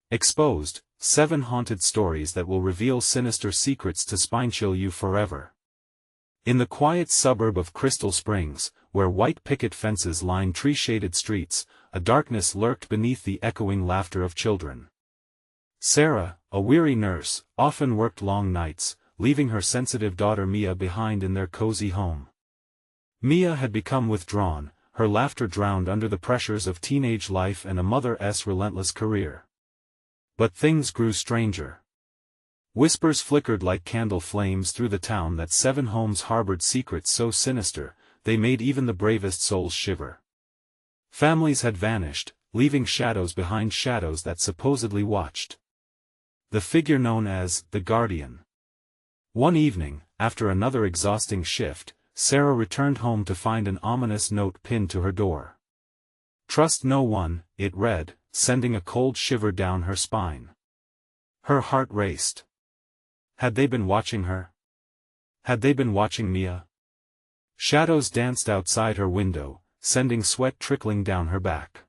Exposed, 7 haunted stories that will reveal sinister secrets to spine-chill you forever. In the quiet suburb of Crystal Springs, where white picket fences line tree-shaded streets, a darkness lurked beneath the echoing laughter of children. Sarah, a weary nurse, often worked long nights, leaving her sensitive daughter Mia behind in their cozy home. Mia had become withdrawn, her laughter drowned under the pressures of teenage life and a mother's relentless career. But things grew stranger. Whispers flickered like candle flames through the town that 7 homes harbored secrets so sinister, they made even the bravest souls shiver. Families had vanished, leaving shadows behind shadows that supposedly watched. The figure known as the Guardian. One evening, after another exhausting shift, Sarah returned home to find an ominous note pinned to her door. "Trust no one," it read, sending a cold shiver down her spine. Her heart raced. Had they been watching her? Had they been watching Mia? Shadows danced outside her window, sending sweat trickling down her back.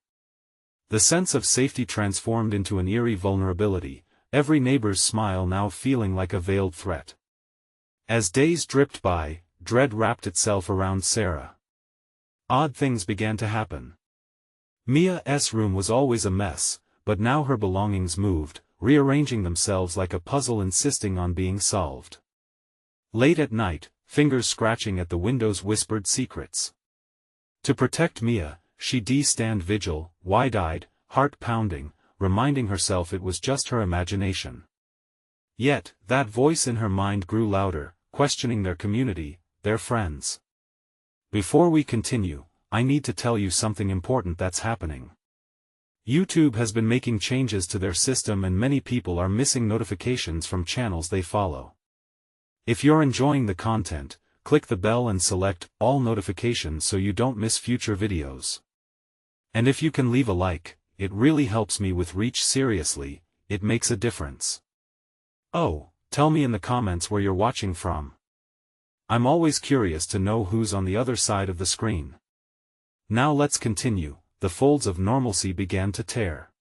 The sense of safety transformed into an eerie vulnerability, every neighbor's smile now feeling like a veiled threat. As days dripped by, dread wrapped itself around Sarah. Odd things began to happen. Mia's room was always a mess, but now her belongings moved, rearranging themselves like a puzzle insisting on being solved. Late at night, fingers scratching at the windows whispered secrets. To protect Mia, she'd stand vigil, wide-eyed, heart pounding, reminding herself it was just her imagination. Yet, that voice in her mind grew louder, questioning their community, their friends. Before we continue, I need to tell you something important that's happening. YouTube has been making changes to their system and many people are missing notifications from channels they follow. If you're enjoying the content, click the bell and select all notifications so you don't miss future videos. And if you can leave a like, it really helps me with reach. Seriously, it makes a difference. Oh, tell me in the comments where you're watching from. I'm always curious to know who's on the other side of the screen. Now let's continue. The folds of normalcy began to tear.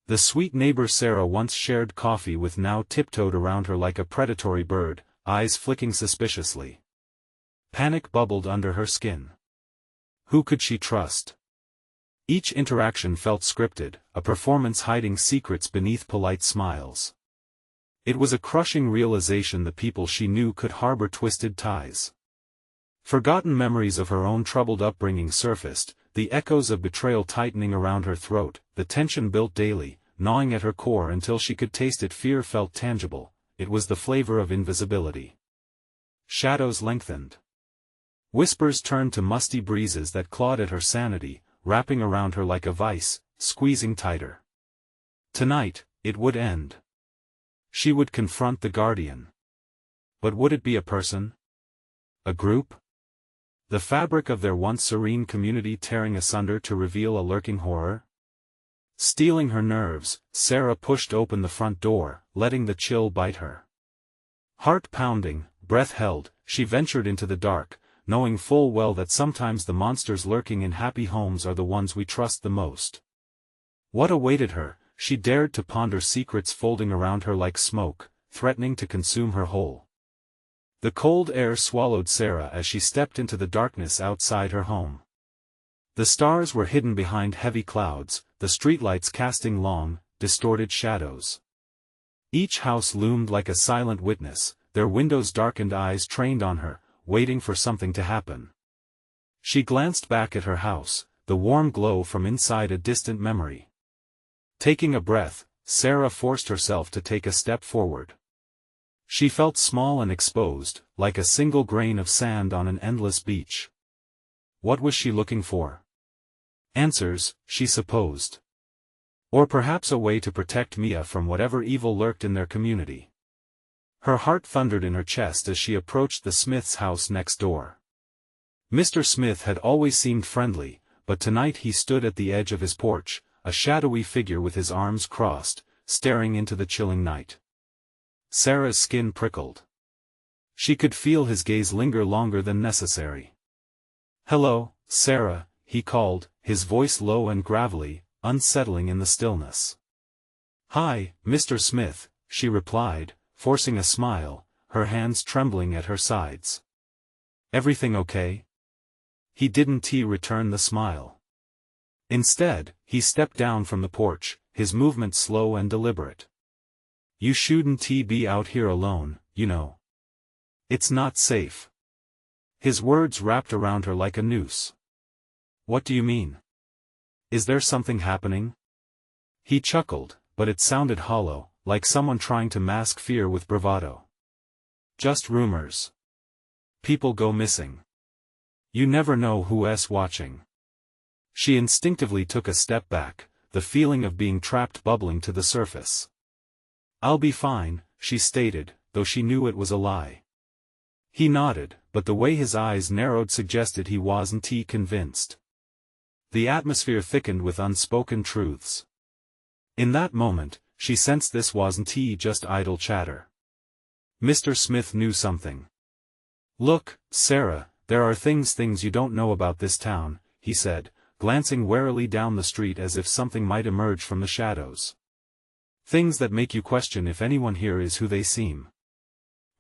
The sweet neighbor Sarah once shared coffee with now tiptoed around her like a predatory bird, eyes flicking suspiciously. Panic bubbled under her skin. Who could she trust? Each interaction felt scripted, a performance hiding secrets beneath polite smiles. It was a crushing realization the people she knew could harbor twisted ties. Forgotten memories of her own troubled upbringing surfaced, the echoes of betrayal tightening around her throat, the tension built daily, gnawing at her core until she could taste it. Fear felt tangible, it was the flavor of invisibility. Shadows lengthened. Whispers turned to musty breezes that clawed at her sanity, wrapping around her like a vice, squeezing tighter. Tonight, it would end. She would confront the Guardian. But would it be a person? A group? The fabric of their once serene community tearing asunder to reveal a lurking horror? Steeling her nerves, Sarah pushed open the front door, letting the chill bite her. Heart pounding, breath held, she ventured into the dark, knowing full well that sometimes the monsters lurking in happy homes are the ones we trust the most. What awaited her? She dared to ponder secrets folding around her like smoke, threatening to consume her whole. The cold air swallowed Sarah as she stepped into the darkness outside her home. The stars were hidden behind heavy clouds, the streetlights casting long, distorted shadows. Each house loomed like a silent witness, their windows darkened, eyes trained on her, waiting for something to happen. She glanced back at her house, the warm glow from inside a distant memory. Taking a breath, Sarah forced herself to take a step forward. She felt small and exposed, like a single grain of sand on an endless beach. What was she looking for? Answers, she supposed. Or perhaps a way to protect Mia from whatever evil lurked in their community. Her heart thundered in her chest as she approached the Smith's house next door. Mr. Smith had always seemed friendly, but tonight he stood at the edge of his porch, a shadowy figure with his arms crossed, staring into the chilling night. Sarah's skin prickled. She could feel his gaze linger longer than necessary. "Hello, Sarah," he called, his voice low and gravelly, unsettling in the stillness. "Hi, Mr. Smith," she replied, forcing a smile, her hands trembling at her sides. "Everything okay?" He didn't return the smile. Instead, he stepped down from the porch, his movement slow and deliberate. "You shouldn't be out here alone, you know. It's not safe." His words wrapped around her like a noose. "What do you mean? Is there something happening?" He chuckled, but it sounded hollow, like someone trying to mask fear with bravado. "Just rumors. People go missing. You never know who's watching." She instinctively took a step back, the feeling of being trapped bubbling to the surface. "I'll be fine," she stated, though she knew it was a lie. He nodded, but the way his eyes narrowed suggested he wasn't convinced. The atmosphere thickened with unspoken truths. In that moment, she sensed this wasn't just idle chatter. Mr. Smith knew something. "Look, Sarah, there are things you don't know about this town," he said, glancing warily down the street as if something might emerge from the shadows. "Things that make you question if anyone here is who they seem."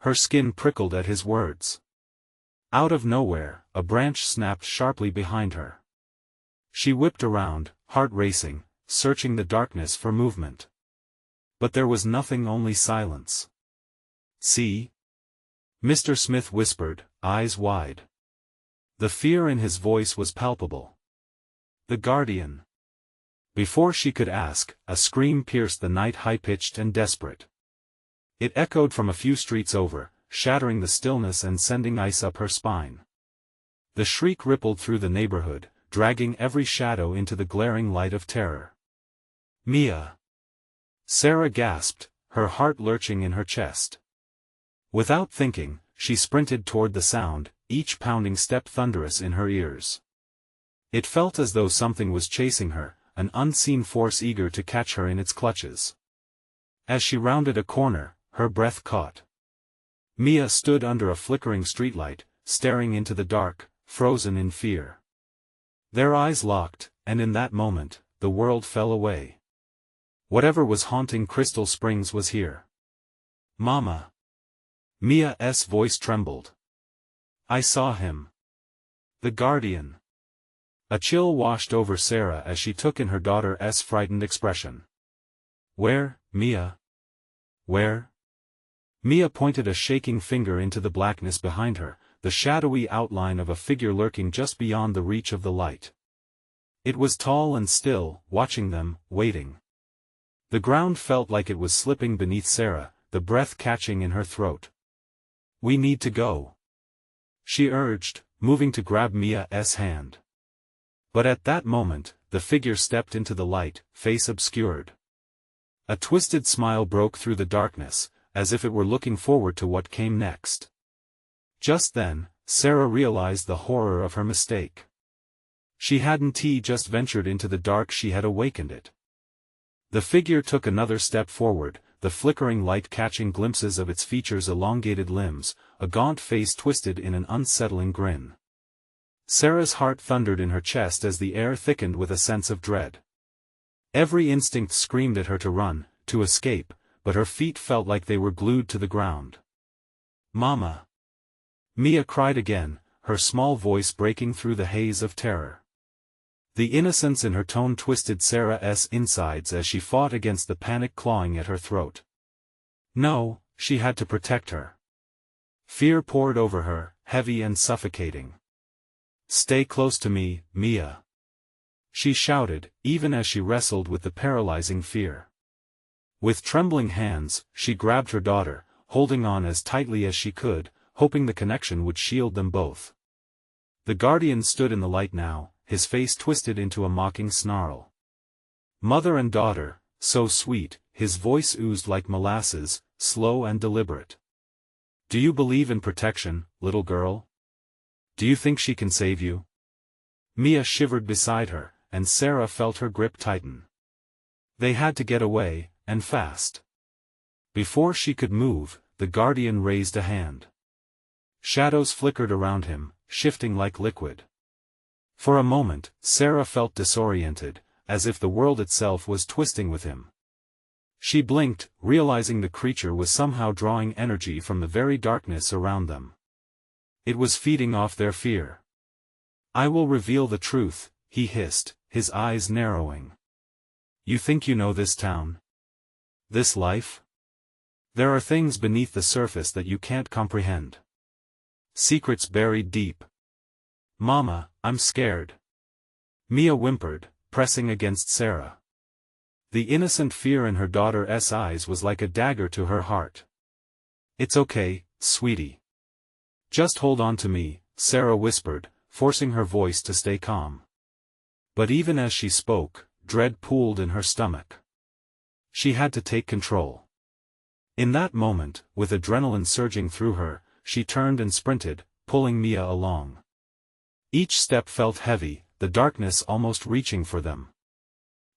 Her skin prickled at his words. Out of nowhere, a branch snapped sharply behind her. She whipped around, heart racing, searching the darkness for movement. But there was nothing, only silence. "See?" Mr. Smith whispered, eyes wide. The fear in his voice was palpable. "The Guardian." Before she could ask, a scream pierced the night, high-pitched and desperate. It echoed from a few streets over, shattering the stillness and sending ice up her spine. The shriek rippled through the neighborhood, dragging every shadow into the glaring light of terror. "Mia!" Sarah gasped, her heart lurching in her chest. Without thinking, she sprinted toward the sound, each pounding step thunderous in her ears. It felt as though something was chasing her, an unseen force eager to catch her in its clutches. As she rounded a corner, her breath caught. Mia stood under a flickering streetlight, staring into the dark, frozen in fear. Their eyes locked, and in that moment, the world fell away. Whatever was haunting Crystal Springs was here. "Mama!" Mia's voice trembled. "I saw him. The Guardian." A chill washed over Sarah as she took in her daughter's frightened expression. "Where, Mia? Where?" Mia pointed a shaking finger into the blackness behind her, the shadowy outline of a figure lurking just beyond the reach of the light. It was tall and still, watching them, waiting. The ground felt like it was slipping beneath Sarah, the breath catching in her throat. "We need to go," she urged, moving to grab Mia's hand. But at that moment, the figure stepped into the light, face obscured. A twisted smile broke through the darkness, as if it were looking forward to what came next. Just then, Sarah realized the horror of her mistake. She hadn't just ventured into the dark, she had awakened it. The figure took another step forward, the flickering light catching glimpses of its features, elongated limbs, a gaunt face twisted in an unsettling grin. Sarah's heart thundered in her chest as the air thickened with a sense of dread. Every instinct screamed at her to run, to escape, but her feet felt like they were glued to the ground. "Mama!" Mia cried again, her small voice breaking through the haze of terror. The innocence in her tone twisted Sarah's insides as she fought against the panic clawing at her throat. No, she had to protect her. Fear poured over her, heavy and suffocating. "Stay close to me, Mia," she shouted, even as she wrestled with the paralyzing fear. With trembling hands, she grabbed her daughter, holding on as tightly as she could, hoping the connection would shield them both. The Guardian stood in the light now, his face twisted into a mocking snarl. Mother and daughter, so sweet, his voice oozed like molasses, slow and deliberate. "Do you believe in protection, little girl? Do you think she can save you?" Mia shivered beside her, and Sarah felt her grip tighten. They had to get away, and fast. Before she could move, the Guardian raised a hand. Shadows flickered around him, shifting like liquid. For a moment, Sarah felt disoriented, as if the world itself was twisting with him. She blinked, realizing the creature was somehow drawing energy from the very darkness around them. It was feeding off their fear. "I will reveal the truth," he hissed, his eyes narrowing. "You think you know this town? This life? There are things beneath the surface that you can't comprehend. Secrets buried deep." "Mama, I'm scared," Mia whimpered, pressing against Sarah. The innocent fear in her daughter's eyes was like a dagger to her heart. "It's okay, sweetie. Just hold on to me," Sarah whispered, forcing her voice to stay calm. But even as she spoke, dread pooled in her stomach. She had to take control. In that moment, with adrenaline surging through her, she turned and sprinted, pulling Mia along. Each step felt heavy, the darkness almost reaching for them.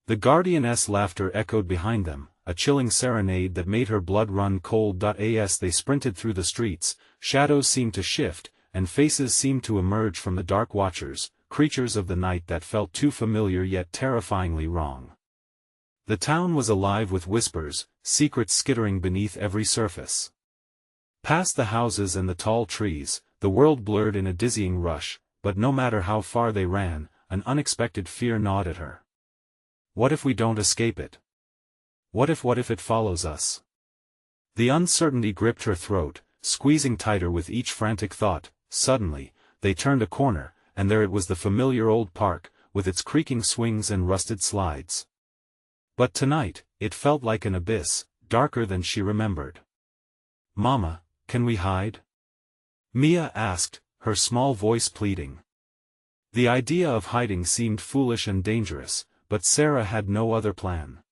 The Guardian's laughter echoed behind them, a chilling serenade that made her blood run cold. As they sprinted through the streets, shadows seemed to shift, and faces seemed to emerge from the dark watchers, creatures of the night that felt too familiar yet terrifyingly wrong. The town was alive with whispers, secrets skittering beneath every surface. Past the houses and the tall trees, the world blurred in a dizzying rush, but no matter how far they ran, an unexpected fear gnawed at her. What if we don't escape it? What if it follows us? The uncertainty gripped her throat, squeezing tighter with each frantic thought. Suddenly, they turned a corner, and there it was, the familiar old park, with its creaking swings and rusted slides. But tonight, it felt like an abyss, darker than she remembered. "Mama, can we hide?" Mia asked, her small voice pleading. The idea of hiding seemed foolish and dangerous, but Sarah had no other plan.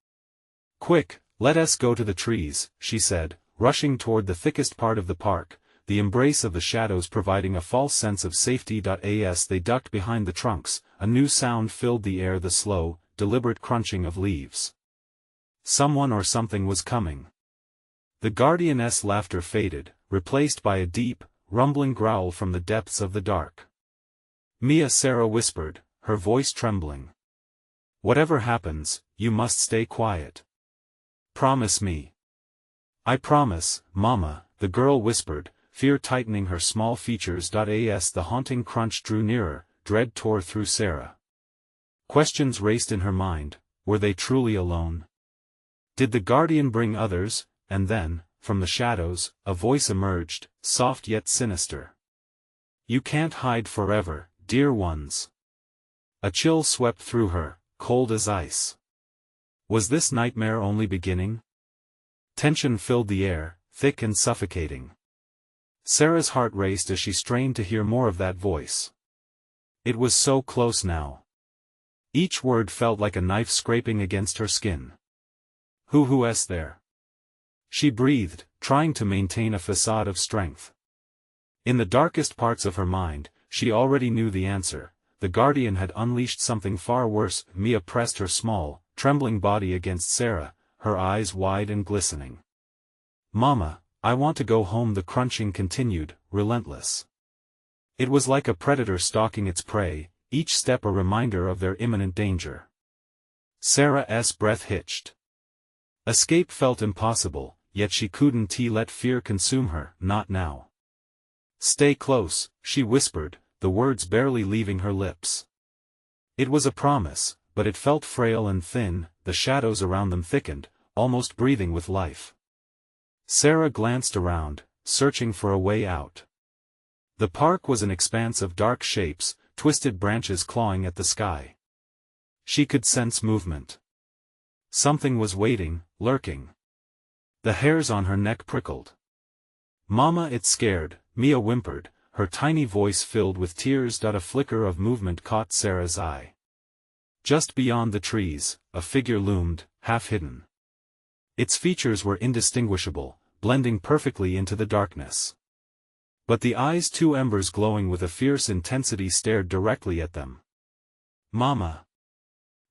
"Quick, let us go to the trees," she said, rushing toward the thickest part of the park, the embrace of the shadows providing a false sense of safety. As they ducked behind the trunks, a new sound filled the air, the slow, deliberate crunching of leaves. Someone or something was coming. The Guardian's laughter faded, replaced by a deep, rumbling growl from the depths of the dark. "Mia," Sarah whispered, her voice trembling. "Whatever happens, you must stay quiet. Promise me." "I promise, Mama," the girl whispered, fear tightening her small features. As the haunting crunch drew nearer, dread tore through Sarah. Questions raced in her mind. Were they truly alone? Did the Guardian bring others? And then, from the shadows, a voice emerged, soft yet sinister. "You can't hide forever, dear ones." A chill swept through her, cold as ice. Was this nightmare only beginning? Tension filled the air, thick and suffocating. Sarah's heart raced as she strained to hear more of that voice. It was so close now. Each word felt like a knife scraping against her skin. Who's there?" she breathed, trying to maintain a facade of strength. In the darkest parts of her mind, she already knew the answer. The Guardian had unleashed something far worse. Mia pressed her small, trembling body against Sarah, her eyes wide and glistening. "Mama, I want to go home," the crunching continued, relentless. It was like a predator stalking its prey, each step a reminder of their imminent danger. Sarah's breath hitched. Escape felt impossible, yet she couldn't let fear consume her, not now. "Stay close," she whispered, the words barely leaving her lips. It was a promise, but it felt frail and thin. The shadows around them thickened, almost breathing with life. Sarah glanced around, searching for a way out. The park was an expanse of dark shapes, twisted branches clawing at the sky. She could sense movement. Something was waiting, lurking. The hairs on her neck prickled. "Mama, it's scared," Mia whimpered, her tiny voice filled with tears. A flicker of movement caught Sarah's eye. Just beyond the trees, a figure loomed, half hidden. Its features were indistinguishable, blending perfectly into the darkness. But the eyes, two embers glowing with a fierce intensity, stared directly at them. "Mama!"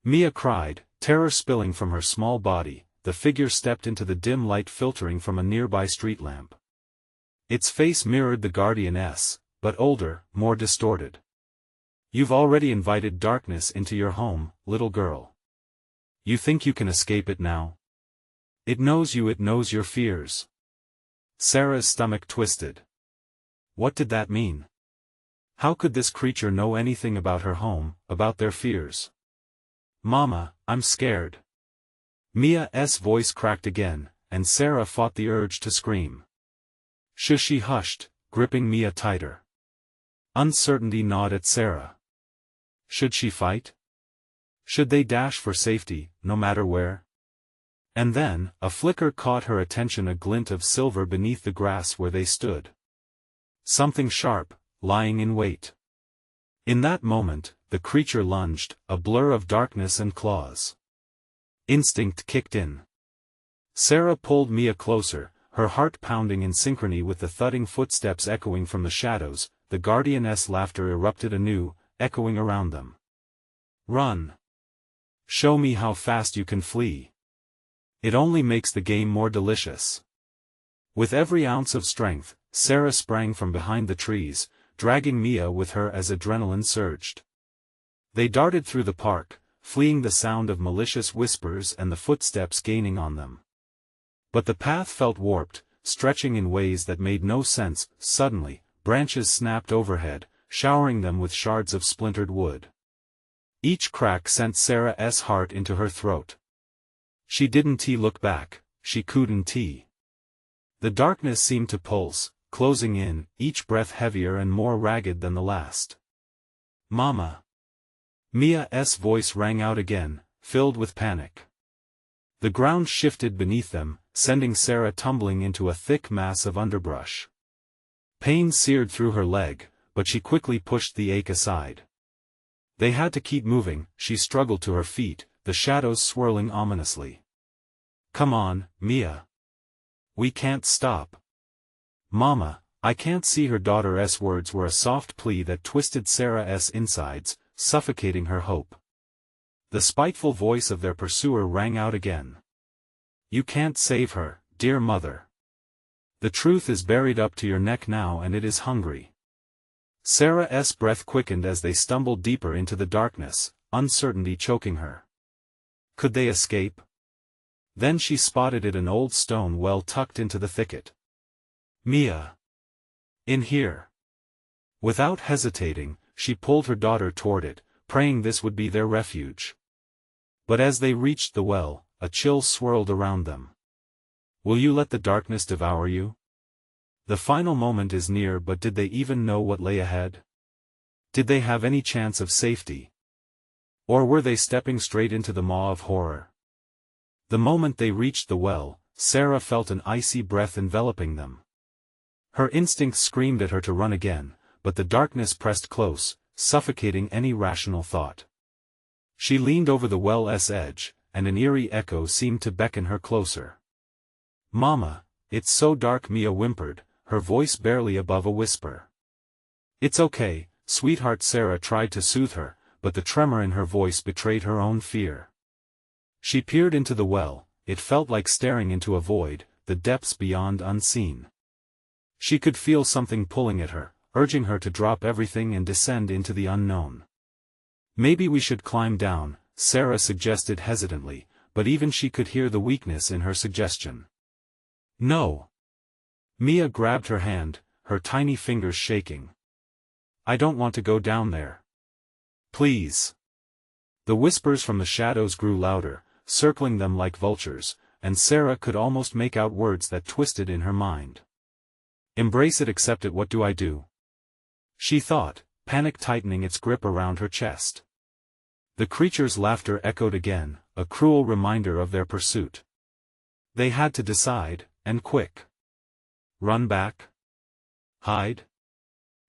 Mia cried, terror spilling from her small body. The figure stepped into the dim light filtering from a nearby street lamp. Its face mirrored the Guardian's, but older, more distorted. "You've already invited darkness into your home, little girl. You think you can escape it now?" It knows you, it knows your fears. Sarah's stomach twisted. What did that mean? How could this creature know anything about her home, about their fears? Mama, I'm scared. Mia's voice cracked again, and Sarah fought the urge to scream. She hushed, gripping Mia tighter. Uncertainty gnawed at Sarah. Should she fight? Should they dash for safety, no matter where? And then, a flicker caught her attention, a glint of silver beneath the grass where they stood. Something sharp, lying in wait. In that moment, the creature lunged, a blur of darkness and claws. Instinct kicked in. Sarah pulled Mia closer, her heart pounding in synchrony with the thudding footsteps echoing from the shadows. The guardianess' laughter erupted anew, echoing around them. Run! Show me how fast you can flee. It only makes the game more delicious. With every ounce of strength, Sarah sprang from behind the trees, dragging Mia with her as adrenaline surged. They darted through the park, fleeing the sound of malicious whispers and the footsteps gaining on them. But the path felt warped, stretching in ways that made no sense. Suddenly, branches snapped overhead, showering them with shards of splintered wood. Each crack sent Sarah's heart into her throat. She didn't look back, she couldn't. The darkness seemed to pulse, closing in, each breath heavier and more ragged than the last. Mama! Mia's voice rang out again, filled with panic. The ground shifted beneath them, sending Sarah tumbling into a thick mass of underbrush. Pain seared through her leg, but she quickly pushed the ache aside. They had to keep moving. She struggled to her feet, the shadows swirling ominously. Come on, Mia. We can't stop. Mama, I can't see. Her daughter's words were a soft plea that twisted Sarah's insides, suffocating her hope. The spiteful voice of their pursuer rang out again. You can't save her, dear mother. The truth is buried up to your neck now, and it is hungry. Sarah's breath quickened as they stumbled deeper into the darkness, uncertainty choking her. Could they escape? Then she spotted an old stone well tucked into the thicket. Mia! In here! Without hesitating, she pulled her daughter toward it, praying this would be their refuge. But as they reached the well, a chill swirled around them. Will you let the darkness devour you? The final moment is near, but did they even know what lay ahead? Did they have any chance of safety? Or were they stepping straight into the maw of horror? The moment they reached the well, Sarah felt an icy breath enveloping them. Her instincts screamed at her to run again, but the darkness pressed close, suffocating any rational thought. She leaned over the well's edge, and an eerie echo seemed to beckon her closer. Mama, it's so dark, Mia whimpered, her voice barely above a whisper. It's okay, sweetheart. Sarah tried to soothe her, but the tremor in her voice betrayed her own fear. She peered into the well. It felt like staring into a void, the depths beyond unseen. She could feel something pulling at her, urging her to drop everything and descend into the unknown. Maybe we should climb down, Sarah suggested hesitantly, but even she could hear the weakness in her suggestion. No. Mia grabbed her hand, her tiny fingers shaking. I don't want to go down there. Please. The whispers from the shadows grew louder, circling them like vultures, and Sarah could almost make out words that twisted in her mind. Embrace it, accept it. What do I do? She thought, panic tightening its grip around her chest. The creature's laughter echoed again, a cruel reminder of their pursuit. They had to decide, and quick. Run back? Hide?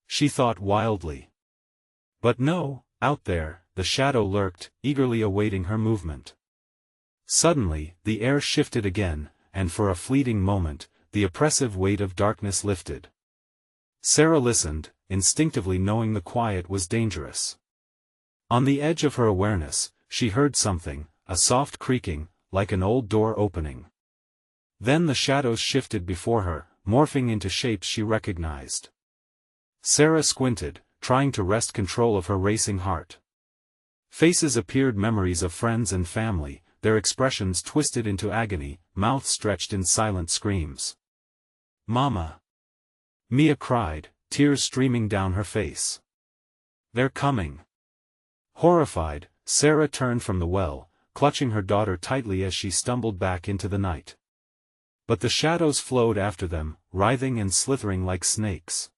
She thought wildly. But no, out there, the shadow lurked, eagerly awaiting her movement. Suddenly, the air shifted again, and for a fleeting moment, the oppressive weight of darkness lifted. Sarah listened, instinctively knowing the quiet was dangerous. On the edge of her awareness, she heard something, a soft creaking, like an old door opening. Then the shadows shifted before her, morphing into shapes she recognized. Sarah squinted, trying to wrest control of her racing heart. Faces appeared, memories of friends and family, their expressions twisted into agony, mouths stretched in silent screams. "Mama!" Mia cried, tears streaming down her face. "They're coming!" Horrified, Sarah turned from the well, clutching her daughter tightly as she stumbled back into the night. But the shadows flowed after them, writhing and slithering like snakes.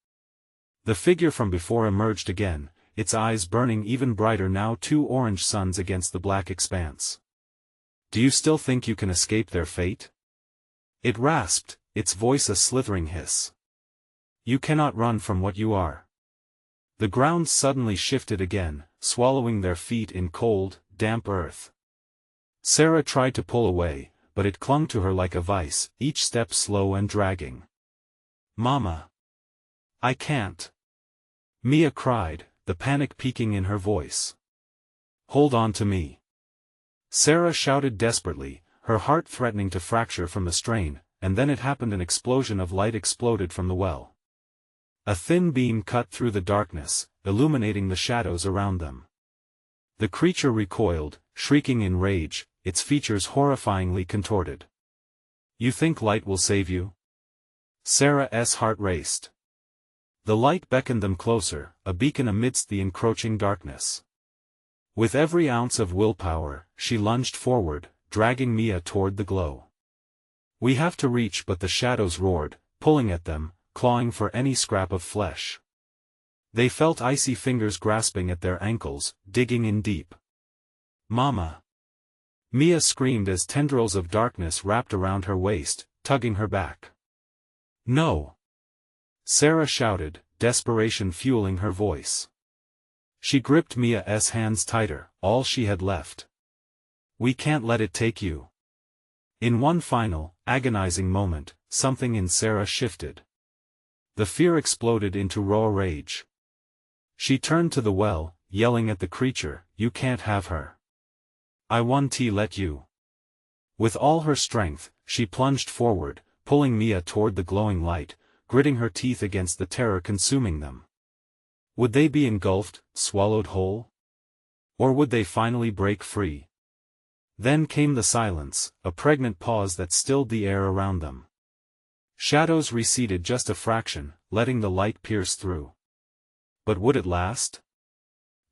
The figure from before emerged again, its eyes burning even brighter now, two orange suns against the black expanse. "Do you still think you can escape their fate?" It rasped, its voice a slithering hiss. "You cannot run from what you are." The ground suddenly shifted again, swallowing their feet in cold, damp earth. Sarah tried to pull away, but it clung to her like a vice, each step slow and dragging. "Mama! I can't!" Mia cried, the panic peaking in her voice. "Hold on to me!" Sarah shouted desperately, her heart threatening to fracture from the strain, and then it happened. An explosion of light exploded from the well. A thin beam cut through the darkness, illuminating the shadows around them. The creature recoiled, shrieking in rage, its features horrifyingly contorted. "You think light will save you?" Sarah's heart raced. The light beckoned them closer, a beacon amidst the encroaching darkness. With every ounce of willpower, she lunged forward, dragging Mia toward the glow. "We have to reach," but the shadows roared, pulling at them, clawing for any scrap of flesh. They felt icy fingers grasping at their ankles, digging in deep. "Mama!" Mia screamed as tendrils of darkness wrapped around her waist, tugging her back. "No!" Sarah shouted, desperation fueling her voice. She gripped Mia's hands tighter, all she had left. "We can't let it take you." In one final, agonizing moment, something in Sarah shifted. The fear exploded into raw rage. She turned to the well, yelling at the creature, "You can't have her. I won't let you." With all her strength, she plunged forward, pulling Mia toward the glowing light, gritting her teeth against the terror consuming them. Would they be engulfed, swallowed whole? Or would they finally break free? Then came the silence, a pregnant pause that stilled the air around them. Shadows receded just a fraction, letting the light pierce through. But would it last?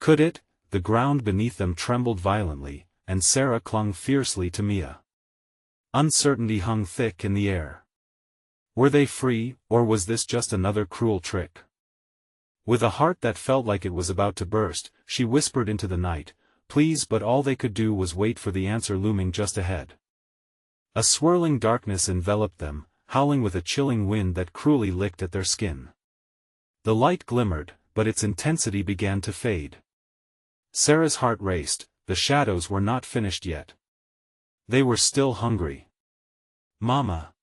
Could it? The ground beneath them trembled violently, and Sarah clung fiercely to Mia. Uncertainty hung thick in the air. Were they free, or was this just another cruel trick? With a heart that felt like it was about to burst, she whispered into the night, "Please," but all they could do was wait for the answer looming just ahead. A swirling darkness enveloped them, howling with a chilling wind that cruelly licked at their skin. The light glimmered, but its intensity began to fade. Sarah's heart raced, the shadows were not finished yet. They were still hungry. "Mama!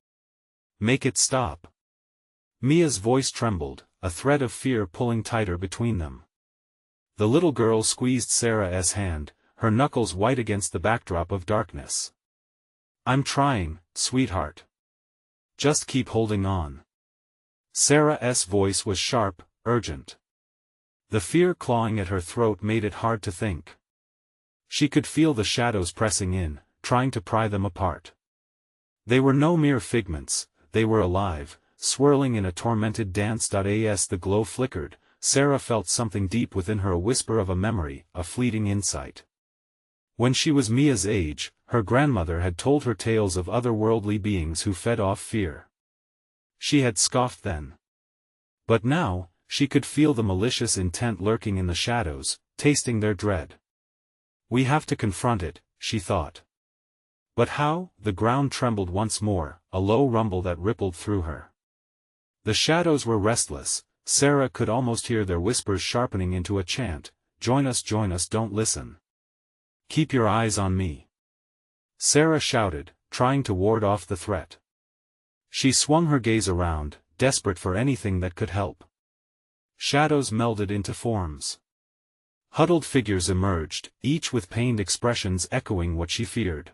Make it stop!" Mia's voice trembled, a thread of fear pulling tighter between them. The little girl squeezed Sarah's hand, her knuckles white against the backdrop of darkness. "I'm trying, sweetheart. Just keep holding on." Sarah's voice was sharp, urgent. The fear clawing at her throat made it hard to think. She could feel the shadows pressing in, trying to pry them apart. They were no mere figments, they were alive, swirling in a tormented dance. As the glow flickered, Sarah felt something deep within her, a whisper of a memory, a fleeting insight. When she was Mia's age, her grandmother had told her tales of otherworldly beings who fed off fear. She had scoffed then. But now, she could feel the malicious intent lurking in the shadows, tasting their dread. "We have to confront it," she thought. But how? The ground trembled once more, a low rumble that rippled through her. The shadows were restless, Sarah could almost hear their whispers sharpening into a chant, join us, don't listen. Keep your eyes on me." Sarah shouted, trying to ward off the threat. She swung her gaze around, desperate for anything that could help. Shadows melded into forms. Huddled figures emerged, each with pained expressions echoing what she feared.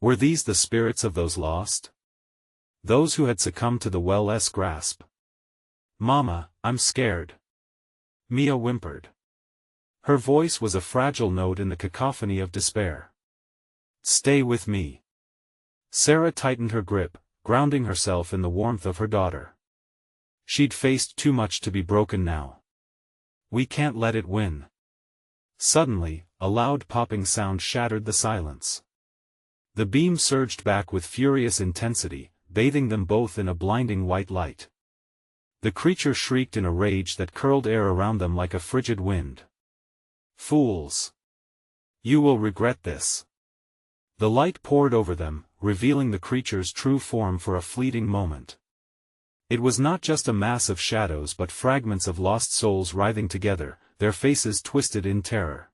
Were these the spirits of those lost? Those who had succumbed to the well's grasp? "Mama, I'm scared," Mia whimpered. Her voice was a fragile note in the cacophony of despair. Stay with me. Sarah tightened her grip, grounding herself in the warmth of her daughter. She'd faced too much to be broken now. We can't let it win. Suddenly, a loud popping sound shattered the silence. The beam surged back with furious intensity, bathing them both in a blinding white light. The creature shrieked in a rage that curled air around them like a frigid wind. Fools! You will regret this. The light poured over them, revealing the creature's true form for a fleeting moment. It was not just a mass of shadows but fragments of lost souls writhing together, their faces twisted in terror.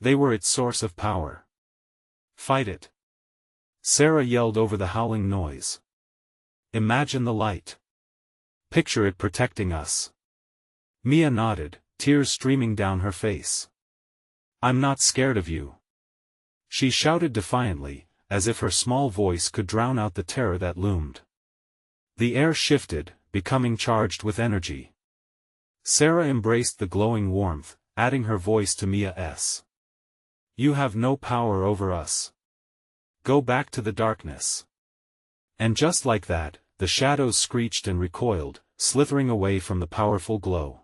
They were its source of power. Fight it! Sarah yelled over the howling noise. Imagine the light. Picture it protecting us. Mia nodded, tears streaming down her face. I'm not scared of you. She shouted defiantly, as if her small voice could drown out the terror that loomed. The air shifted, becoming charged with energy. Sarah embraced the glowing warmth, adding her voice to Mia's. You have no power over us. Go back to the darkness. And just like that, the shadows screeched and recoiled, slithering away from the powerful glow.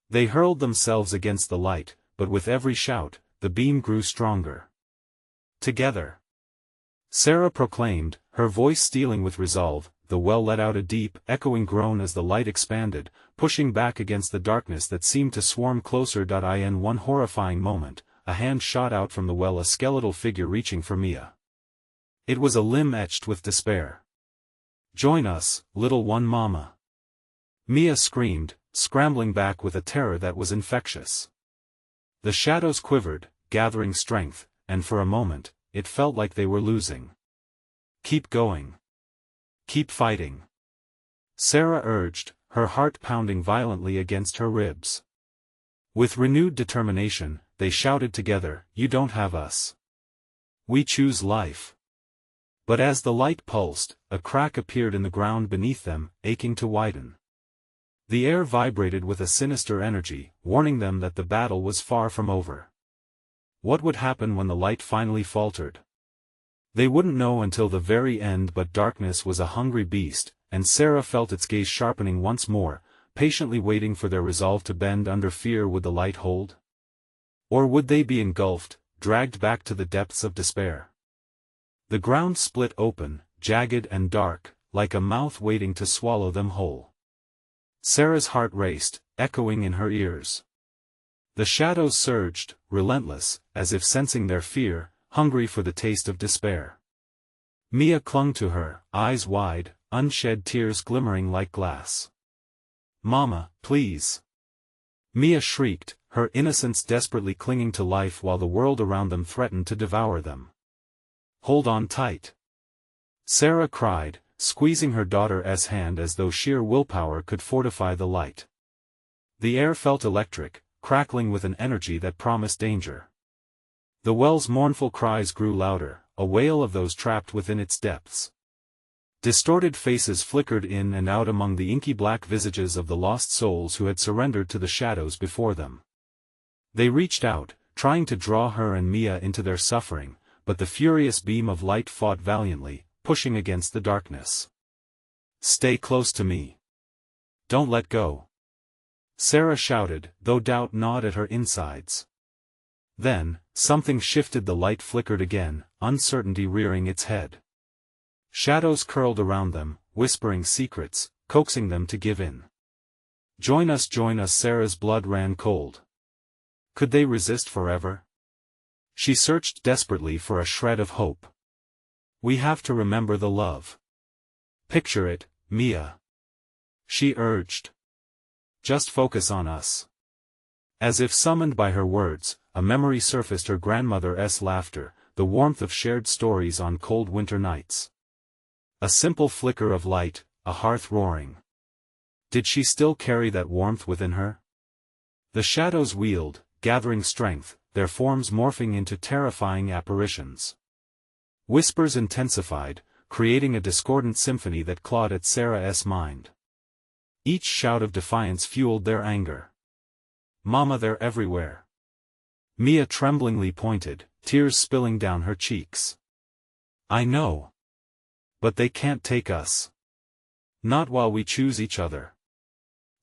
They hurled themselves against the light, but with every shout, the beam grew stronger. Together! Sarah proclaimed, her voice stealing with resolve. The well let out a deep, echoing groan as the light expanded, pushing back against the darkness that seemed to swarm closer. In one horrifying moment, a hand shot out from the well, a skeletal figure reaching for Mia. It was a limb etched with despair. Join us, little one mama. Mia screamed, scrambling back with a terror that was infectious. The shadows quivered, gathering strength, and for a moment, it felt like they were losing. Keep going. Keep fighting. Sarah urged, her heart pounding violently against her ribs. With renewed determination, they shouted together, You don't have us. We choose life. But as the light pulsed, a crack appeared in the ground beneath them, aching to widen. The air vibrated with a sinister energy, warning them that the battle was far from over. What would happen when the light finally faltered? They wouldn't know until the very end, but darkness was a hungry beast, and Sarah felt its gaze sharpening once more, patiently waiting for their resolve to bend under fear. Would the light hold? Or would they be engulfed, dragged back to the depths of despair? The ground split open, jagged and dark, like a mouth waiting to swallow them whole. Sarah's heart raced, echoing in her ears. The shadows surged, relentless, as if sensing their fear, hungry for the taste of despair. Mia clung to her, eyes wide, unshed tears glimmering like glass. Mama, please! Mia shrieked, her innocence desperately clinging to life while the world around them threatened to devour them. Hold on tight! Sarah cried, squeezing her daughter's hand as though sheer willpower could fortify the light. The air felt electric, crackling with an energy that promised danger. The well's mournful cries grew louder, a wail of those trapped within its depths. Distorted faces flickered in and out among the inky black visages of the lost souls who had surrendered to the shadows before them. They reached out, trying to draw her and Mia into their suffering, but the furious beam of light fought valiantly, pushing against the darkness. Stay close to me. Don't let go. Sarah shouted, though doubt gnawed at her insides. Then, something shifted. The light flickered again, uncertainty rearing its head. Shadows curled around them, whispering secrets, coaxing them to give in. Join us, join us! Sarah's blood ran cold. Could they resist forever? She searched desperately for a shred of hope. We have to remember the love. Picture it, Mia. She urged. Just focus on us. As if summoned by her words, a memory surfaced: her grandmother's laughter, the warmth of shared stories on cold winter nights. A simple flicker of light, a hearth roaring. Did she still carry that warmth within her? The shadows wheeled, gathering strength, their forms morphing into terrifying apparitions. Whispers intensified, creating a discordant symphony that clawed at Sarah's mind. Each shout of defiance fueled their anger. Mama, they're everywhere. Mia tremblingly pointed, tears spilling down her cheeks. I know. But they can't take us. Not while we choose each other.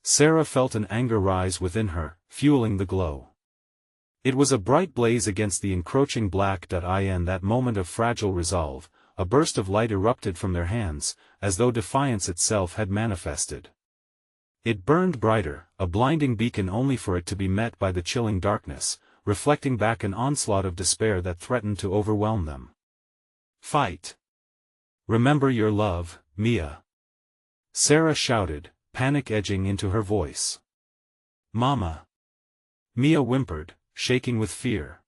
Sarah felt an anger rise within her, fueling the glow. It was a bright blaze against the encroaching black. In that moment of fragile resolve, a burst of light erupted from their hands, as though defiance itself had manifested. It burned brighter, a blinding beacon only for it to be met by the chilling darkness, reflecting back an onslaught of despair that threatened to overwhelm them. Fight! Remember your love, Mia! Sarah shouted, panic edging into her voice. Mama! Mia whimpered, shaking with fear.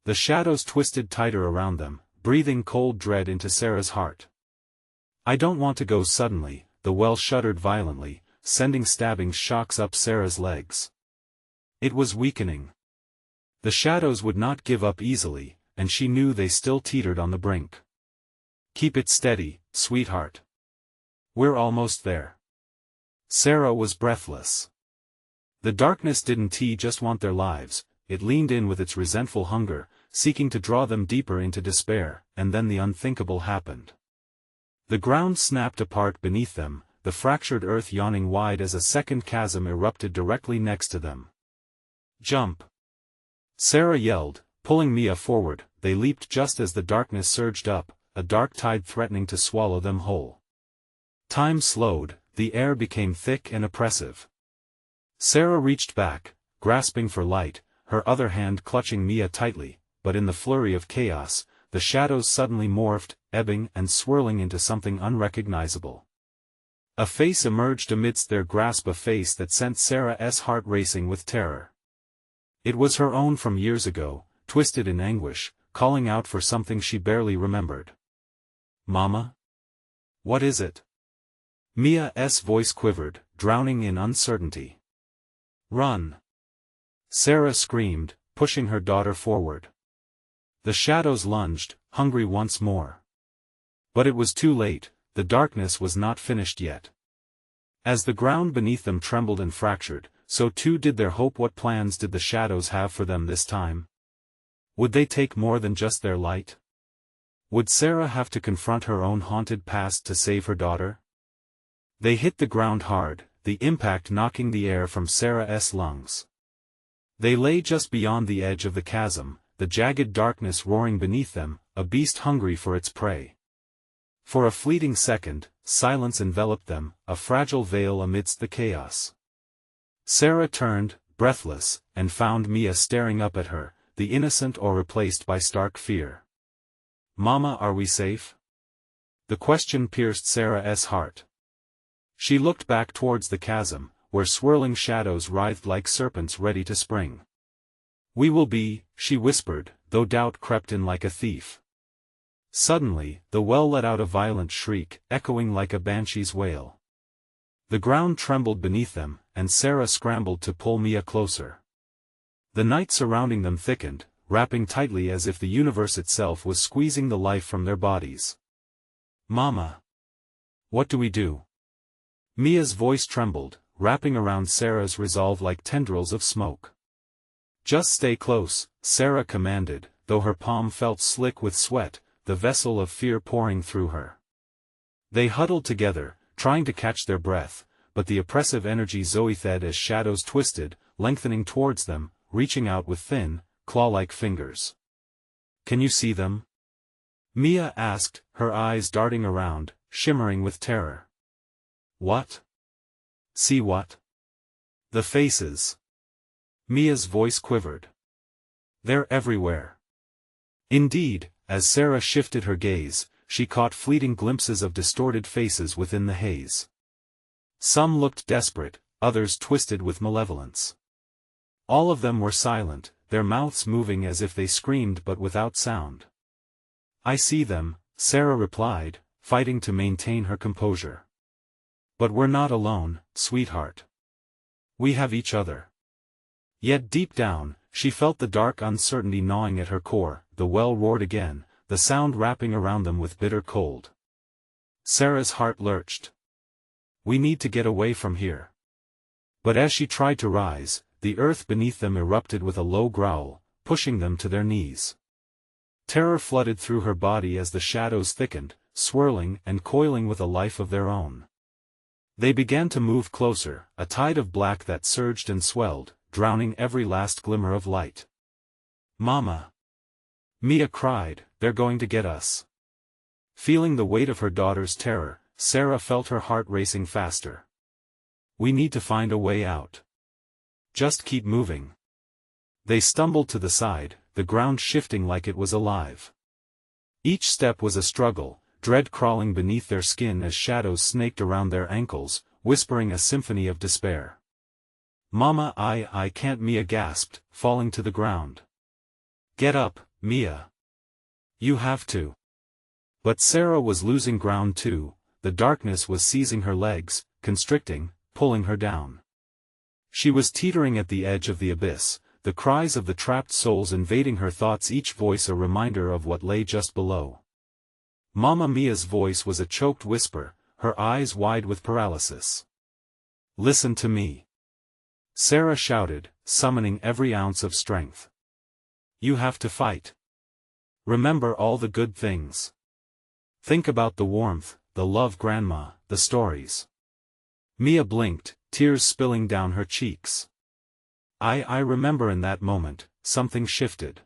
The shadows twisted tighter around them, breathing cold dread into Sarah's heart. I don't want to go suddenly, the well shuddered violently, sending stabbing shocks up Sarah's legs. It was weakening. The shadows would not give up easily, and she knew they still teetered on the brink. Keep it steady, sweetheart. We're almost there. Sarah was breathless. The darkness didn't just want their lives, it leaned in with its resentful hunger, seeking to draw them deeper into despair, and then the unthinkable happened. The ground snapped apart beneath them, the fractured earth yawning wide as a second chasm erupted directly next to them. Jump! Sarah yelled, pulling Mia forward. They leaped just as the darkness surged up, a dark tide threatening to swallow them whole. Time slowed, the air became thick and oppressive. Sarah reached back, grasping for light, her other hand clutching Mia tightly, but in the flurry of chaos, the shadows suddenly morphed, ebbing and swirling into something unrecognizable. A face emerged amidst their grasp, a face that sent Sarah's heart racing with terror. It was her own from years ago, twisted in anguish, calling out for something she barely remembered. Mama? What is it? Mia's voice quivered, drowning in uncertainty. Run! Sarah screamed, pushing her daughter forward. The shadows lunged, hungry once more. But it was too late, the darkness was not finished yet. As the ground beneath them trembled and fractured, so too did their hope. What plans did the shadows have for them this time? Would they take more than just their light? Would Sarah have to confront her own haunted past to save her daughter? They hit the ground hard, the impact knocking the air from Sarah's lungs. They lay just beyond the edge of the chasm, the jagged darkness roaring beneath them, a beast hungry for its prey. For a fleeting second, silence enveloped them, a fragile veil amidst the chaos. Sarah turned, breathless, and found Mia staring up at her, the innocent awe replaced by stark fear. Mama, are we safe? The question pierced Sarah's heart. She looked back towards the chasm, where swirling shadows writhed like serpents ready to spring. We will be, she whispered, though doubt crept in like a thief. Suddenly, the well let out a violent shriek, echoing like a banshee's wail. The ground trembled beneath them, and Sarah scrambled to pull Mia closer. The night surrounding them thickened, wrapping tightly as if the universe itself was squeezing the life from their bodies. Mama! What do we do? Mia's voice trembled, wrapping around Sarah's resolve like tendrils of smoke. Just stay close, Sarah commanded, though her palm felt slick with sweat, the vessel of fear pouring through her. They huddled together, trying to catch their breath, but the oppressive energy zoethed as shadows twisted, lengthening towards them, reaching out with thin, claw-like fingers. Can you see them? Mia asked, her eyes darting around, shimmering with terror. What? See what? The faces. Mia's voice quivered. They're everywhere. Indeed, as Sarah shifted her gaze, she caught fleeting glimpses of distorted faces within the haze. Some looked desperate, others twisted with malevolence. All of them were silent, their mouths moving as if they screamed but without sound. I see them, Sarah replied, fighting to maintain her composure. But we're not alone, sweetheart. We have each other. Yet deep down, she felt the dark uncertainty gnawing at her core. The well roared again, the sound wrapping around them with bitter cold. Sarah's heart lurched. We need to get away from here. But as she tried to rise, the earth beneath them erupted with a low growl, pushing them to their knees. Terror flooded through her body as the shadows thickened, swirling and coiling with a life of their own. They began to move closer, a tide of black that surged and swelled, drowning every last glimmer of light. "Mama!" Mia cried, "They're going to get us." Feeling the weight of her daughter's terror, Sarah felt her heart racing faster. "We need to find a way out. Just keep moving." They stumbled to the side, the ground shifting like it was alive. Each step was a struggle, dread crawling beneath their skin as shadows snaked around their ankles, whispering a symphony of despair. "Mama, I can't," Mia gasped, falling to the ground. "Get up, Mia. You have to." But Sarah was losing ground too. The darkness was seizing her legs, constricting, pulling her down. She was teetering at the edge of the abyss, the cries of the trapped souls invading her thoughts, each voice a reminder of what lay just below. Mama Mia's voice was a choked whisper, her eyes wide with paralysis. "Listen to me," Sarah shouted, summoning every ounce of strength. "You have to fight. Remember all the good things. Think about the warmth, the love, Grandma, the stories." Mia blinked, tears spilling down her cheeks. I remember." In that moment, something shifted.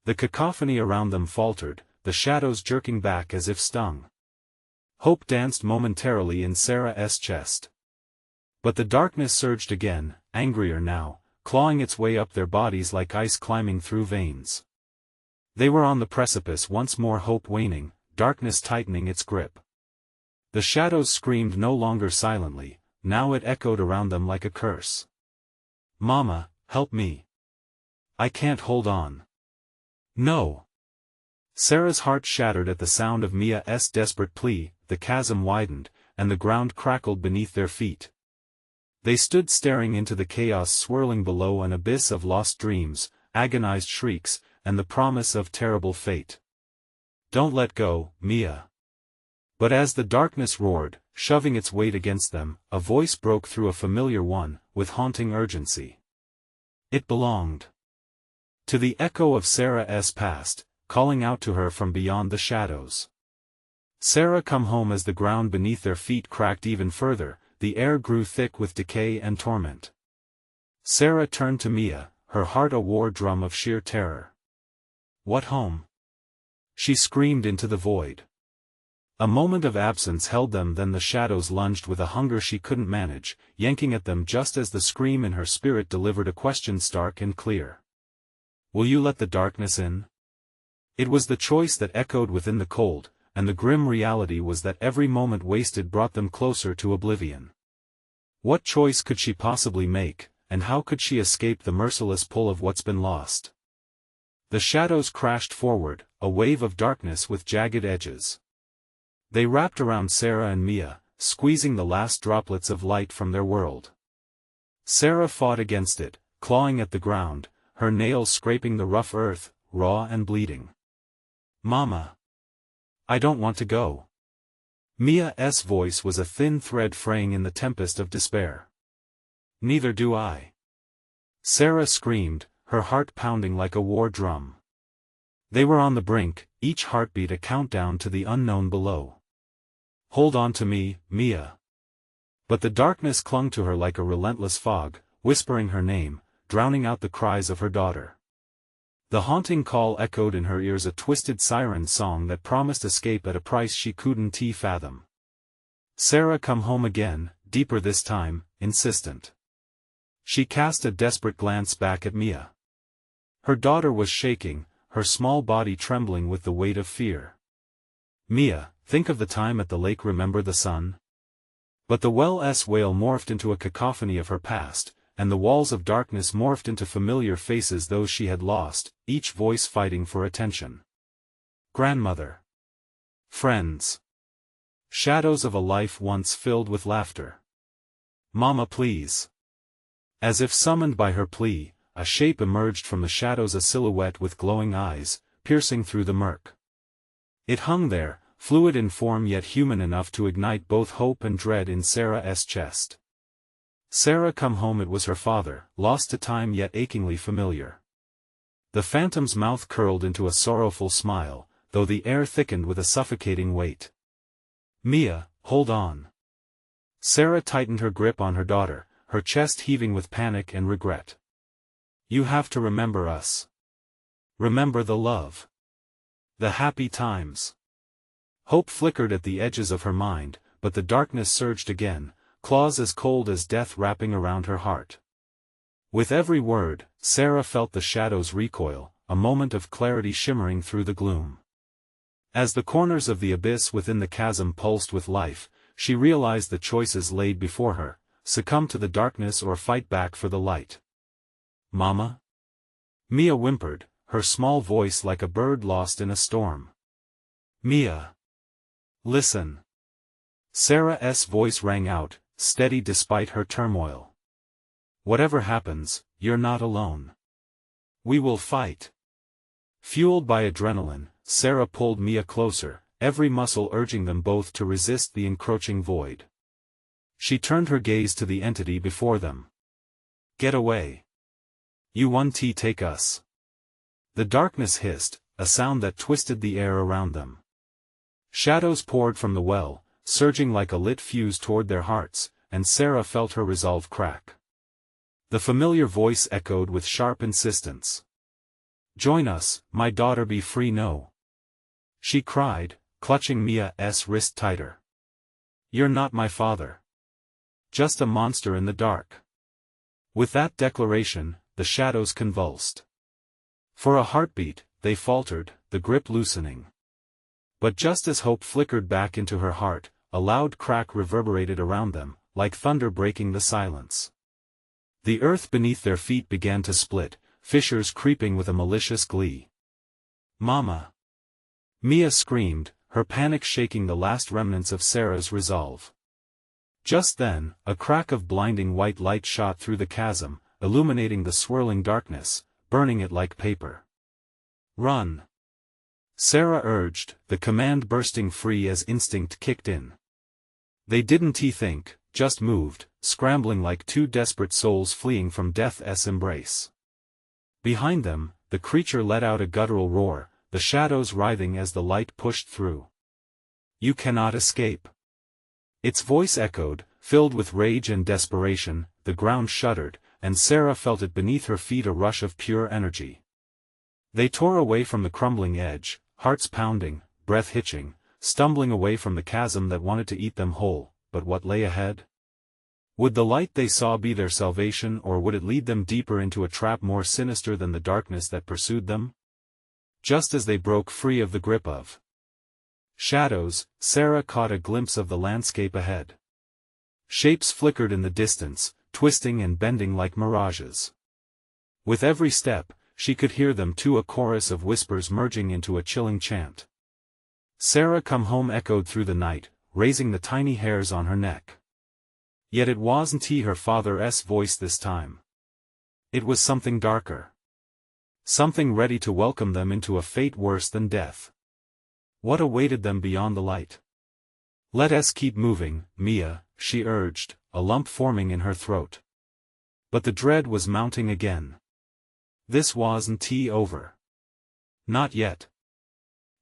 The cacophony around them faltered, the shadows jerking back as if stung. Hope danced momentarily in Sarah's chest. But the darkness surged again, angrier now, clawing its way up their bodies like ice climbing through veins. They were on the precipice once more, hope waning, darkness tightening its grip. The shadows screamed no longer silently, now it echoed around them like a curse. "Mama, help me. I can't hold on." "No." Sarah's heart shattered at the sound of Mia's desperate plea. The chasm widened, and the ground crackled beneath their feet. They stood staring into the chaos swirling below, an abyss of lost dreams, agonized shrieks, and the promise of terrible fate. "Don't let go, Mia." But as the darkness roared, shoving its weight against them, a voice broke through, a familiar one, with haunting urgency. It belonged to the echo of Sarah's past, calling out to her from beyond the shadows. "Sarah, come home." As the ground beneath their feet cracked even further, the air grew thick with decay and torment. Sarah turned to Mia, her heart a war drum of sheer terror. "What home?" she screamed into the void. A moment of absence held them, then the shadows lunged with a hunger she couldn't manage, yanking at them just as the scream in her spirit delivered a question stark and clear. "Will you let the darkness in?" It was the choice that echoed within the cold, and the grim reality was that every moment wasted brought them closer to oblivion. What choice could she possibly make, and how could she escape the merciless pull of what's been lost? The shadows crashed forward, a wave of darkness with jagged edges. They wrapped around Sarah and Mia, squeezing the last droplets of light from their world. Sarah fought against it, clawing at the ground, her nails scraping the rough earth, raw and bleeding. "Mama, I don't want to go." Mia's voice was a thin thread fraying in the tempest of despair. "Neither do I." Sarah screamed, her heart pounding like a war drum. They were on the brink, each heartbeat a countdown to the unknown below. "Hold on to me, Mia." But the darkness clung to her like a relentless fog, whispering her name, drowning out the cries of her daughter. The haunting call echoed in her ears, a twisted siren song that promised escape at a price she couldn't fathom. "Sarah, come home again," deeper this time, insistent. She cast a desperate glance back at Mia. Her daughter was shaking, her small body trembling with the weight of fear. "Mia, think of the time at the lake, remember the sun?" But the well's wail morphed into a cacophony of her past, and the walls of darkness morphed into familiar faces, those she had lost, each voice fighting for attention. Grandmother. Friends. Shadows of a life once filled with laughter. "Mama, please." As if summoned by her plea, a shape emerged from the shadows, a silhouette with glowing eyes, piercing through the murk. It hung there, fluid in form yet human enough to ignite both hope and dread in Sarah's chest. "Sarah, come home." It was her father, lost to time yet achingly familiar. The phantom's mouth curled into a sorrowful smile, though the air thickened with a suffocating weight. "Mia, hold on." Sarah tightened her grip on her daughter, her chest heaving with panic and regret. "You have to remember us. Remember the love. The happy times." Hope flickered at the edges of her mind, but the darkness surged again, claws as cold as death wrapping around her heart. With every word, Sarah felt the shadows recoil, a moment of clarity shimmering through the gloom. As the corners of the abyss within the chasm pulsed with life, she realized the choices laid before her: succumb to the darkness or fight back for the light. "Mama?" Mia whimpered, her small voice like a bird lost in a storm. "Mia. Listen." Sarah's voice rang out, steady despite her turmoil. "Whatever happens, you're not alone. We will fight." Fueled by adrenaline, Sarah pulled Mia closer, every muscle urging them both to resist the encroaching void. She turned her gaze to the entity before them. "Get away. You won't take us." The darkness hissed, a sound that twisted the air around them. Shadows poured from the well, surging like a lit fuse toward their hearts, and Sarah felt her resolve crack. The familiar voice echoed with sharp insistence. "Join us, my daughter, be free no." She cried, clutching Mia's wrist tighter. "You're not my father. Just a monster in the dark." With that declaration, the shadows convulsed. For a heartbeat, they faltered, the grip loosening. But just as hope flickered back into her heart, a loud crack reverberated around them, like thunder breaking the silence. The earth beneath their feet began to split, fissures creeping with a malicious glee. "Mama!" Mia screamed, her panic shaking the last remnants of Sarah's resolve. Just then, a crack of blinding white light shot through the chasm, illuminating the swirling darkness, burning it like paper. "Run!" Sarah urged, the command bursting free as instinct kicked in. They didn't think, just moved, scrambling like two desperate souls fleeing from death's embrace. Behind them, the creature let out a guttural roar, the shadows writhing as the light pushed through. "You cannot escape." Its voice echoed, filled with rage and desperation. The ground shuddered, and Sarah felt it beneath her feet, a rush of pure energy. They tore away from the crumbling edge, hearts pounding, breath hitching, stumbling away from the chasm that wanted to eat them whole. But what lay ahead? Would the light they saw be their salvation, or would it lead them deeper into a trap more sinister than the darkness that pursued them? Just as they broke free of the grip of shadows, Sarah caught a glimpse of the landscape ahead. Shapes flickered in the distance, twisting and bending like mirages. With every step, she could hear them too, a chorus of whispers merging into a chilling chant. "Sarah, come home," echoed through the night, raising the tiny hairs on her neck. Yet it wasn't her father's voice this time. It was something darker. Something ready to welcome them into a fate worse than death. What awaited them beyond the light? "Let us keep moving, Mia," she urged, a lump forming in her throat. But the dread was mounting again. This wasn't over. Not yet.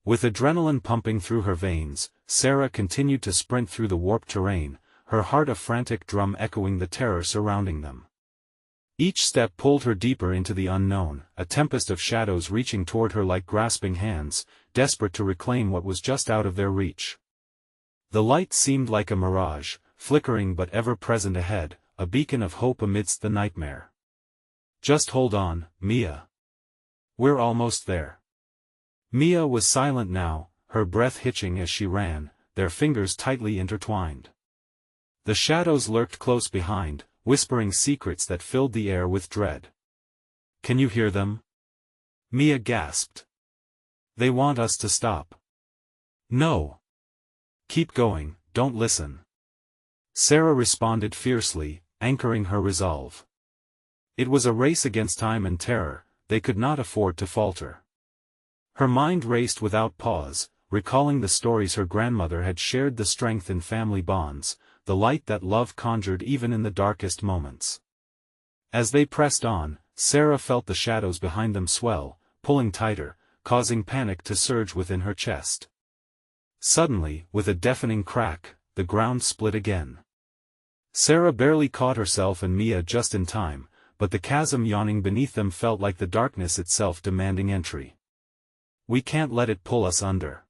With adrenaline pumping through her veins, Sarah continued to sprint through the warped terrain, her heart a frantic drum echoing the terror surrounding them. Each step pulled her deeper into the unknown, a tempest of shadows reaching toward her like grasping hands, desperate to reclaim what was just out of their reach. The light seemed like a mirage, flickering but ever present ahead, a beacon of hope amidst the nightmare. "Just hold on, Mia. We're almost there." Mia was silent now, her breath hitching as she ran, their fingers tightly intertwined. The shadows lurked close behind, whispering secrets that filled the air with dread. "Can you hear them?" Mia gasped. "They want us to stop." "No. Keep going, don't listen." Sarah responded fiercely, anchoring her resolve. It was a race against time and terror, they could not afford to falter. Her mind raced without pause, recalling the stories her grandmother had shared, the strength in family bonds, the light that love conjured even in the darkest moments. As they pressed on, Sarah felt the shadows behind them swell, pulling tighter, causing panic to surge within her chest. Suddenly, with a deafening crack, the ground split again. Sarah barely caught herself and Mia just in time, but the chasm yawning beneath them felt like the darkness itself demanding entry. "We can't let it pull us under,"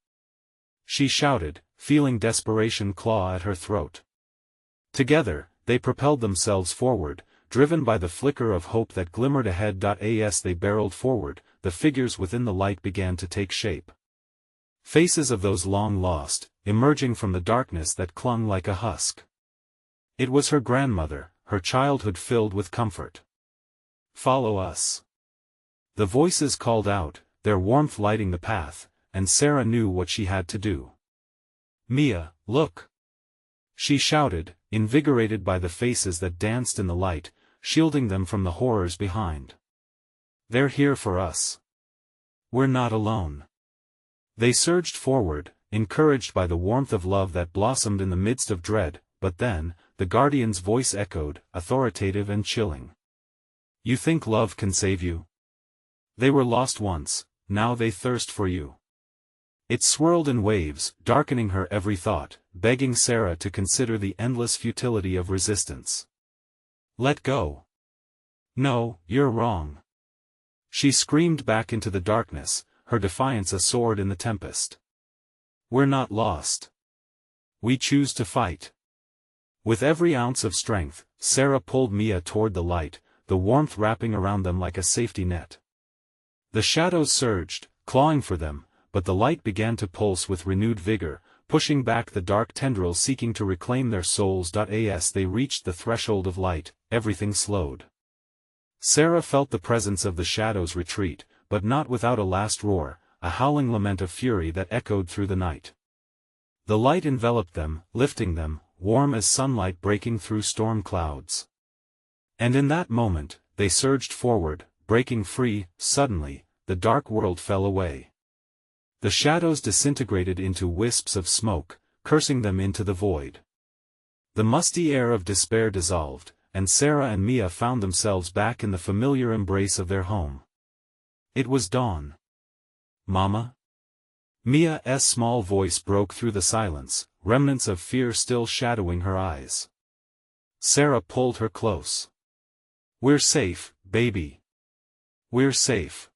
she shouted, feeling desperation claw at her throat. Together, they propelled themselves forward, driven by the flicker of hope that glimmered ahead. As they barreled forward, the figures within the light began to take shape. Faces of those long lost, emerging from the darkness that clung like a husk. It was her grandmother, her childhood filled with comfort. "Follow us." The voices called out, their warmth lighting the path, and Sarah knew what she had to do. "Mia, look!" she shouted, invigorated by the faces that danced in the light, shielding them from the horrors behind. "They're here for us. We're not alone." They surged forward, encouraged by the warmth of love that blossomed in the midst of dread, but then, the guardian's voice echoed, authoritative and chilling. "You think love can save you? They were lost once, now they thirst for you." It swirled in waves, darkening her every thought, begging Sarah to consider the endless futility of resistance. "Let go. No, you're wrong." She screamed back into the darkness, her defiance a sword in the tempest. "We're not lost. We choose to fight." With every ounce of strength, Sarah pulled Mia toward the light, the warmth wrapping around them like a safety net. The shadows surged, clawing for them, but the light began to pulse with renewed vigor, pushing back the dark tendrils seeking to reclaim their souls. As they reached the threshold of light, everything slowed. Sarah felt the presence of the shadows retreat, but not without a last roar, a howling lament of fury that echoed through the night. The light enveloped them, lifting them, warm as sunlight breaking through storm clouds. And in that moment, they surged forward, breaking free. Suddenly, the dark world fell away. The shadows disintegrated into wisps of smoke, cursing them into the void. The musty air of despair dissolved, and Sarah and Mia found themselves back in the familiar embrace of their home. It was dawn. "Mama?" Mia's small voice broke through the silence, remnants of fear still shadowing her eyes. Sarah pulled her close. "We're safe, baby. We're safe."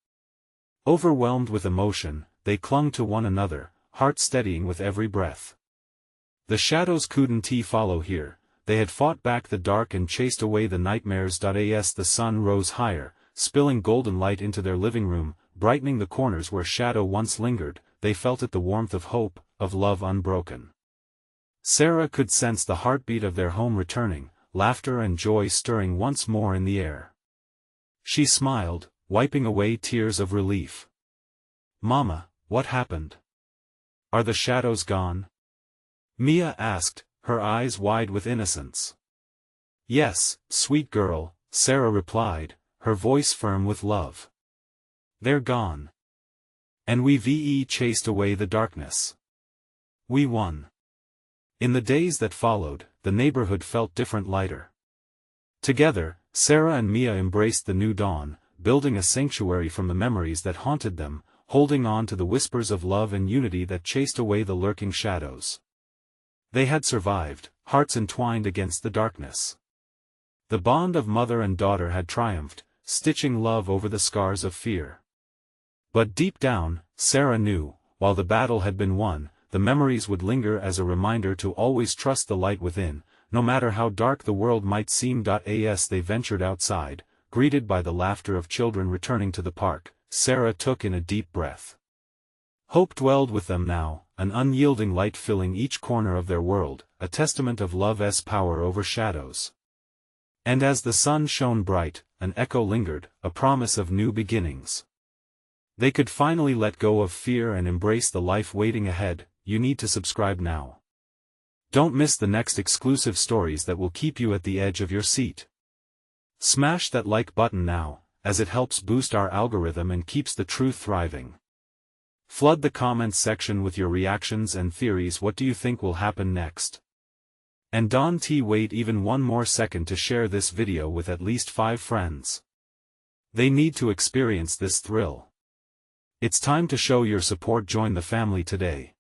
Overwhelmed with emotion, they clung to one another, hearts steadying with every breath. The shadows couldn't follow here, they had fought back the dark and chased away the nightmares. As the sun rose higher, spilling golden light into their living room, brightening the corners where shadow once lingered, they felt it, the warmth of hope, of love unbroken. Sarah could sense the heartbeat of their home returning, laughter and joy stirring once more in the air. She smiled, wiping away tears of relief. "Mama, what happened? Are the shadows gone?" Mia asked, her eyes wide with innocence. "Yes, sweet girl," Sarah replied, her voice firm with love. "They're gone. And we chased away the darkness. We won." In the days that followed, the neighborhood felt different, lighter. Together, Sarah and Mia embraced the new dawn, building a sanctuary from the memories that haunted them, holding on to the whispers of love and unity that chased away the lurking shadows. They had survived, hearts entwined against the darkness. The bond of mother and daughter had triumphed, stitching love over the scars of fear. But deep down, Sarah knew, while the battle had been won, the memories would linger as a reminder to always trust the light within, no matter how dark the world might seem. As they ventured outside, greeted by the laughter of children returning to the park, Sarah took in a deep breath. Hope dwelled with them now, an unyielding light filling each corner of their world, a testament of love's power over shadows. And as the sun shone bright, an echo lingered, a promise of new beginnings. They could finally let go of fear and embrace the life waiting ahead. You need to subscribe now. Don't miss the next exclusive stories that will keep you at the edge of your seat. Smash that like button now, as it helps boost our algorithm and keeps the truth thriving. Flood the comments section with your reactions and theories. What do you think will happen next? And wait even one more second to share this video with at least 5 friends. They need to experience this thrill. It's time to show your support. Join the family today.